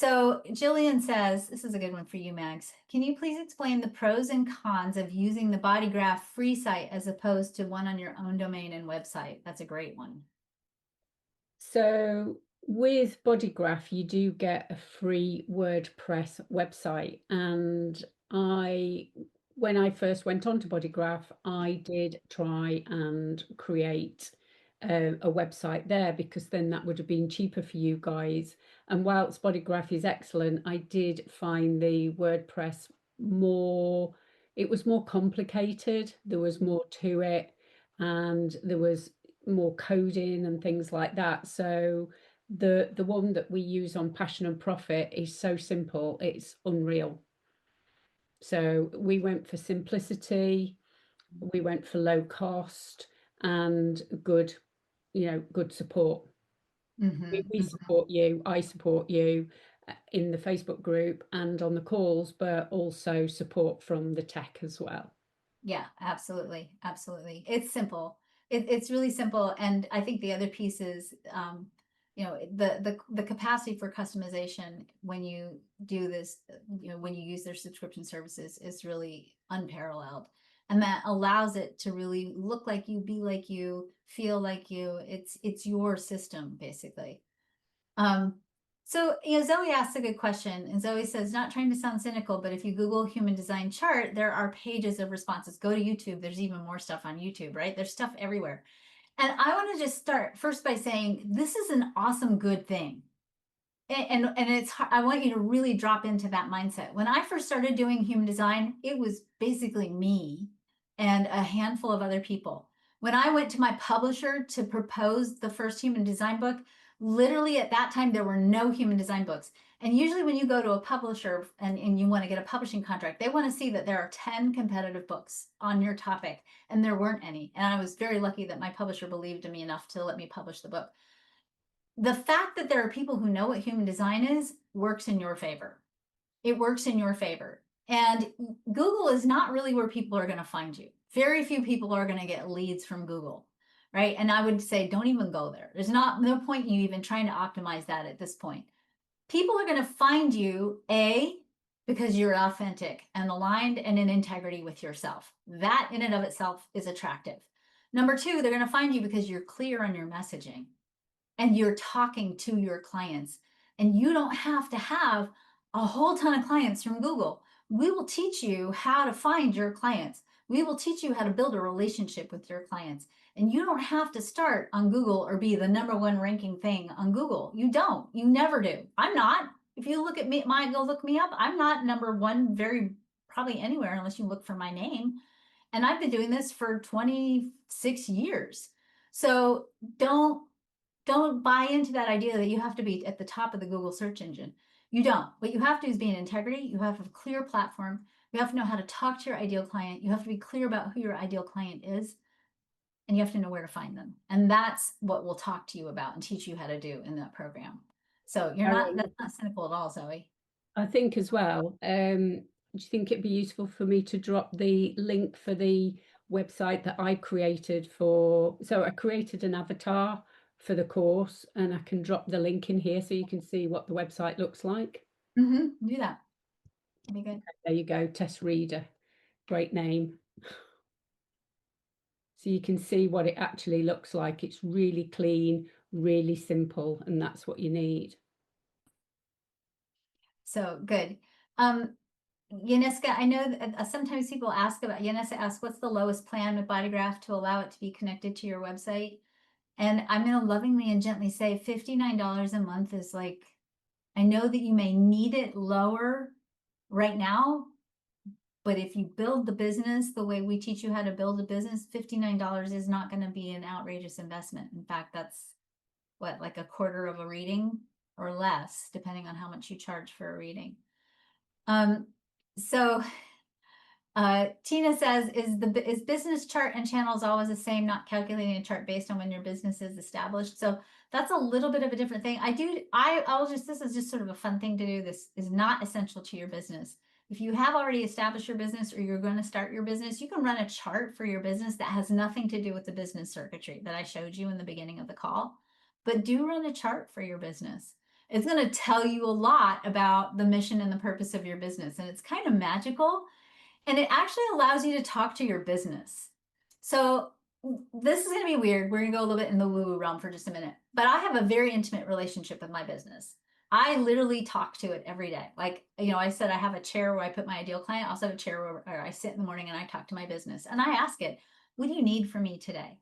So Jillian says, this is a good one for you, Mags. Can you please explain the pros and cons of using the BodyGraph free site as opposed to one on your own domain and website? That's a great one. So with BodyGraph, you do get a free WordPress website. And when I first went onto BodyGraph, I did try and create a website there because then that would have been cheaper for you guys. And whilst BodyGraph is excellent, I did find the WordPress more, it was more complicated. There was more to it, and there was more coding and things like that. So the one that we use on Passion and Profit is so simple, it's unreal. So we went for simplicity, we went for low cost and good support. We Mm-hmm. support you, I support you in the Facebook group and on the calls, but also support from the tech as well. Yeah, absolutely. Absolutely. It's simple. It's really simple. And I think the other piece is, the capacity for customization when you do this, when you use their subscription services is really unparalleled. And that allows it to really look like you, be like you, feel like you. It's your system, basically. Um, Zoe asks a good question, and Zoe says, not trying to sound cynical, but if you Google human design chart, there are pages of responses. Go to YouTube. There's even more stuff on YouTube, right? There's stuff everywhere. And I want to just start first by saying this is an awesome, good thing. And it's I want you to really drop into that mindset. When I first started doing human design, it was basically me and a handful of other people. When I went to my publisher to propose the first human design book, literally at that time there were no human design books. And usually when you go to a publisher and you want to get a publishing contract, they want to see that there are 10 competitive books on your topic, and there weren't any. And I was very lucky that my publisher believed in me enough to let me publish the book. The fact that there are people who know what human design is works in your favor. It works in your favor. And Google is not really where people are going to find you. Very few people are going to get leads from Google, right? And I would say don't even go there. There's no point in you even trying to optimize that at this point. People are going to find you, because you're authentic and aligned and in integrity with yourself. That in and of itself is attractive. Number two, they're going to find you because you're clear on your messaging and you're talking to your clients. And you don't have to have a whole ton of clients from Google. We will teach you how to find your clients. We will teach you how to build a relationship with your clients. And you don't have to start on Google or be the number one ranking thing on Google. You don't. You never do. I'm not. If you look at me, go look me up. I'm not number one very probably anywhere unless you look for my name. And I've been doing this for 26 years. So don't buy into that idea that you have to be at the top of the Google search engine. You don't. What you have to do is be in integrity. You have to have a clear platform. You have to know how to talk to your ideal client. You have to be clear about who your ideal client is, and you have to know where to find them. And that's what we'll talk to you about and teach you how to do in that program. So that's not cynical at all, Zoe. I think as well, do you think it'd be useful for me to drop the link for the website that I created so I created an avatar for the course and I can drop the link in here so you can see what the website looks like. Do that. That'd be good. There you go, Tess Reader. Great name. So you can see what it actually looks like. It's really clean, really simple, and that's what you need. So good. Um, Yaneska, I know that sometimes people ask about, Yaneska asks, what's the lowest plan with BodyGraph to allow it to be connected to your website? And I'm going to lovingly and gently say $59 a month is like, I know that you may need it lower right now, but if you build the business the way we teach you how to build a business, $59 is not going to be an outrageous investment. In fact, that's what, like a quarter of a reading or less, depending on how much you charge for a reading. Um, so Tina says, is business chart and channels always the same, not calculating a chart based on when your business is established? So that's a little bit of a different thing. This is just sort of a fun thing to do. This is not essential to your business. If you have already established your business or you're going to start your business, you can run a chart for your business that has nothing to do with the business circuitry that I showed you in the beginning of the call. But do run a chart for your business. It's going to tell you a lot about the mission and the purpose of your business. And it's kind of magical. And it actually allows you to talk to your business. So this is going to be weird. We're going to go a little bit in the woo-woo realm for just a minute. But I have a very intimate relationship with my business. I literally talk to it every day. Like, I said I have a chair where I put my ideal client. I also have a chair where I sit in the morning and I talk to my business. And I ask it, what do you need from me today?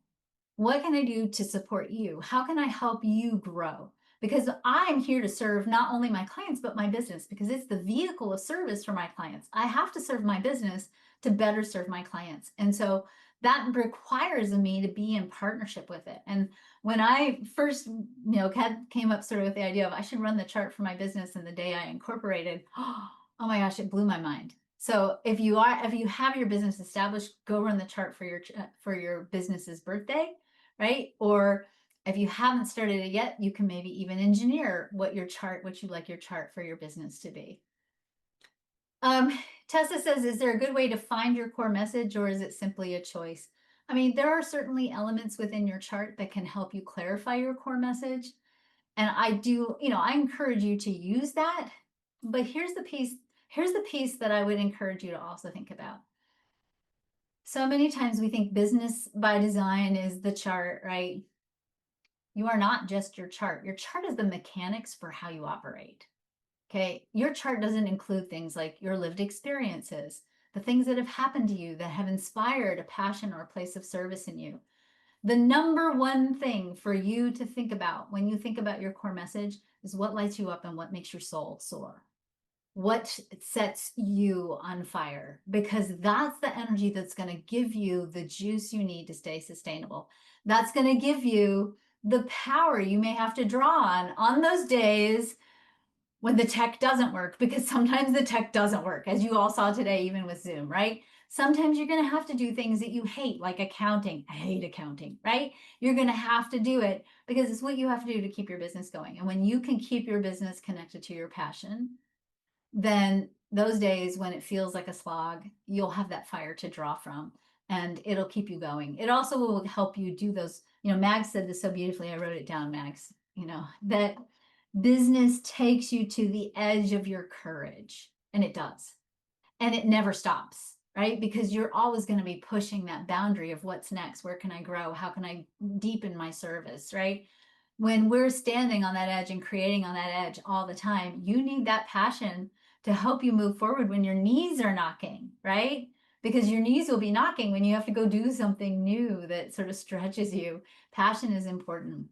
What can I do to support you? How can I help you grow? Because I'm here to serve not only my clients, but my business, because it's the vehicle of service for my clients. I have to serve my business to better serve my clients. And so that requires me to be in partnership with it. And when I first, came up sort of with the idea of I should run the chart for my business, and the day I incorporated, oh my gosh, it blew my mind. So if you have your business established, go run the chart for your business's birthday, right? Or if you haven't started it yet, you can maybe even engineer what you like your chart for your business to be. Tessa says, is there a good way to find your core message, or is it simply a choice? I mean, there are certainly elements within your chart that can help you clarify your core message. And I encourage you to use that. But here's the piece that I would encourage you to also think about. So many times we think business by design is the chart, right? You are not just your chart. Your chart is the mechanics for how you operate. Okay. Your chart doesn't include things like your lived experiences, the things that have happened to you that have inspired a passion or a place of service in you. The number one thing for you to think about when you think about your core message is what lights you up and what makes your soul soar. What sets you on fire, because that's the energy that's going to give you the juice you need to stay sustainable. That's going to give you the power you may have to draw on those days when the tech doesn't work, because sometimes the tech doesn't work, as you all saw today, even with Zoom, right? Sometimes you're going to have to do things that you hate, like accounting. I hate accounting, right? You're going to have to do it because it's what you have to do to keep your business going. And when you can keep your business connected to your passion, then those days when it feels like a slog, you'll have that fire to draw from, and it'll keep you going. It also will help you do those, Mags said this so beautifully. I wrote it down, Mags, that business takes you to the edge of your courage, and it does. And it never stops, right? Because you're always going to be pushing that boundary of what's next. Where can I grow? How can I deepen my service, right? When we're standing on that edge and creating on that edge all the time, you need that passion to help you move forward when your knees are knocking, right? Because your knees will be knocking when you have to go do something new that sort of stretches you. Passion is important.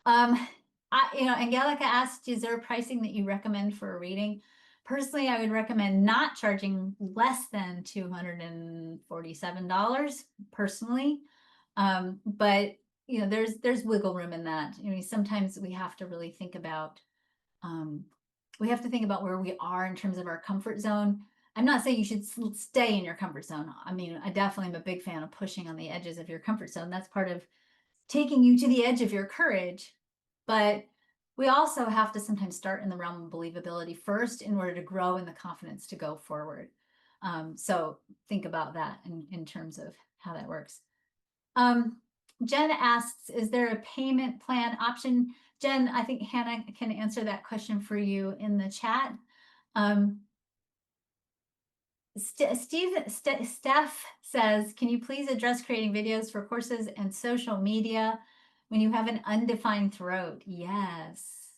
Angelica asked, is there a pricing that you recommend for a reading? Personally, I would recommend not charging less than $247 personally. But there's wiggle room in that. Sometimes we have to really think about where we are in terms of our comfort zone. I'm not saying you should stay in your comfort zone. I mean, I definitely am a big fan of pushing on the edges of your comfort zone. That's part of taking you to the edge of your courage. But we also have to sometimes start in the realm of believability first in order to grow in the confidence to go forward. So think about that in terms of how that works. Jen asks, is there a payment plan option? Jen, I think Hannah can answer that question for you in the chat. Steph says, can you please address creating videos for courses and social media when you have an undefined throat? Yes.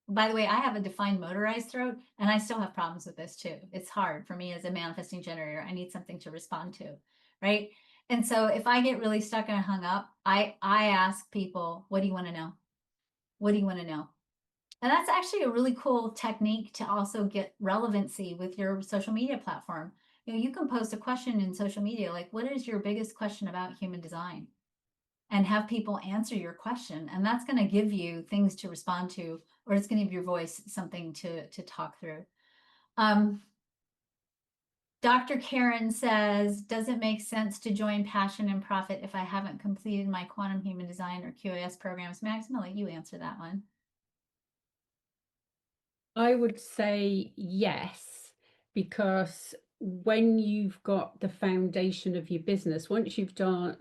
By the way, I have a defined motorized throat, and I still have problems with this too. It's hard for me as a manifesting generator. I need something to respond to, right? And so if I get really stuck and hung up, I ask people, what do you want to know? What do you want to know? And that's actually a really cool technique to also get relevancy with your social media platform. You can post a question in social media, like, what is your biggest question about human design? And have people answer your question. And that's going to give you things to respond to, or it's going to give your voice something to talk through. Dr. Karen says, does it make sense to join Passion and Profit if I haven't completed my Quantum Human Design or QAS programs? Max, I'm going to let you answer that one. I would say yes, because when you've got the foundation of your business, once you've done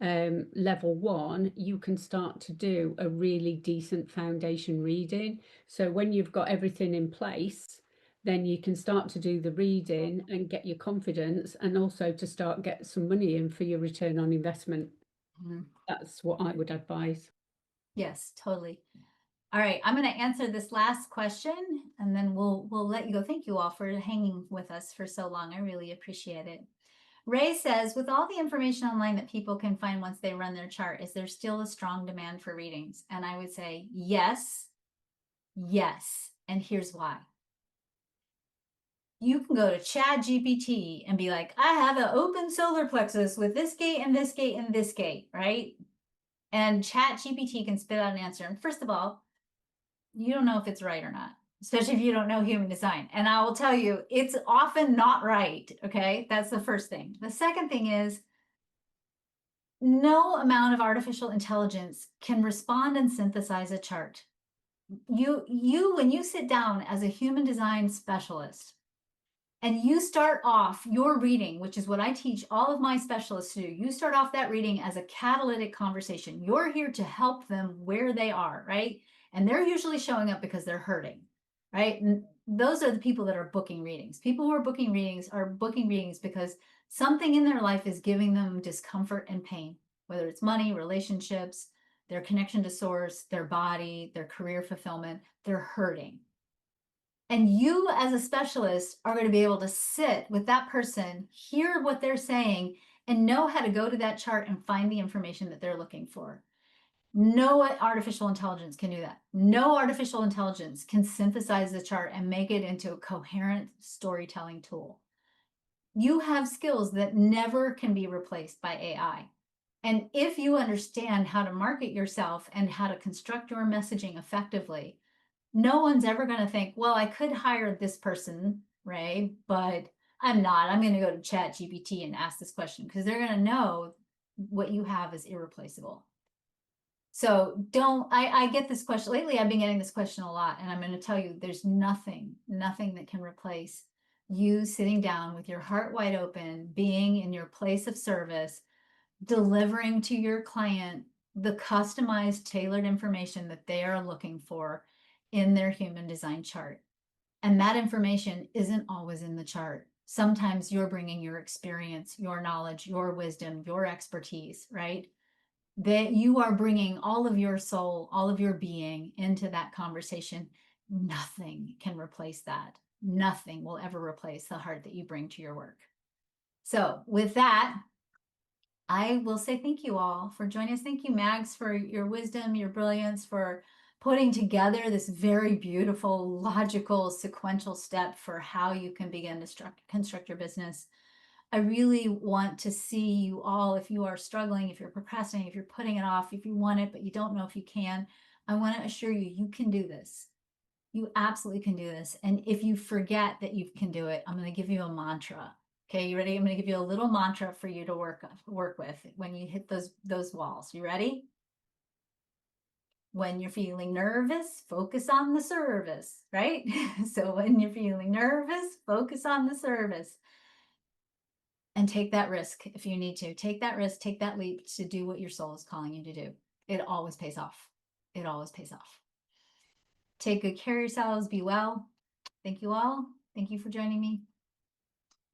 level 1, you can start to do a really decent foundation reading. So when you've got everything in place, then you can start to do the reading and get your confidence, and also to start get some money in for your return on investment. Mhm. That's what I would advise. Yes, totally. All right, I'm going to answer this last question and then we'll let you go. Thank you all for hanging with us for so long. I really appreciate it. Ray says, with all the information online that people can find once they run their chart, is there still a strong demand for readings? And I would say yes, yes. And here's why. You can go to Chat GPT and be like, I have an open solar plexus with this gate and this gate and this gate, right? And Chat GPT can spit out an answer. And first of all, you don't know if it's right or not, especially if you don't know human design. And I will tell you, it's often not right. Okay. That's the first thing. The second thing is, no amount of artificial intelligence can respond and synthesize a chart. When you sit down as a human design specialist and you start off your reading, which is what I teach all of my specialists to do, you start off that reading as a catalytic conversation. You're here to help them where they are, right? And they're usually showing up because they're hurting, right? And those are the people that are booking readings. People who are booking readings because something in their life is giving them discomfort and pain, whether it's money, relationships, their connection to source, their body, their career fulfillment. They're hurting. And you, as a specialist, are going to be able to sit with that person, hear what they're saying, and know how to go to that chart and find the information that they're looking for. No artificial intelligence can do that. No artificial intelligence can synthesize the chart and make it into a coherent storytelling tool. You have skills that never can be replaced by AI. And if you understand how to market yourself and how to construct your messaging effectively, no one's ever going to think, well, I could hire this person, right? But I'm not. I'm going to go to Chat GPT and ask this question, because they're going to know what you have is irreplaceable. So I get this question lately. I've been getting this question a lot, and I'm going to tell you, there's nothing that can replace you sitting down with your heart wide open, being in your place of service, delivering to your client the customized, tailored information that they are looking for in their human design chart. And that information isn't always in the chart. Sometimes you're bringing your experience, your knowledge, your wisdom, your expertise, right? That you are bringing all of your soul, all of your being into that conversation. Nothing can replace that. Nothing will ever replace the heart that you bring to your work. So with that, I will say thank you all for joining us. Thank you, Mags, for your wisdom, your brilliance, for putting together this very beautiful, logical, sequential step for how you can begin to construct your business. I really want to see you all, if you are struggling, if you're procrastinating, if you're putting it off, if you want it, but you don't know if you can, I want to assure you, you can do this. You absolutely can do this. And if you forget that you can do it, I'm going to give you a mantra. Okay, you ready? I'm going to give you a little mantra for you to work with when you hit those walls. You ready? When you're feeling nervous, focus on the service, right? So when you're feeling nervous, focus on the service. And take that risk if you need to. Take that risk, take that leap to do what your soul is calling you to do. It always pays off. It always pays off. Take good care of yourselves. Be well. Thank you all. Thank you for joining me.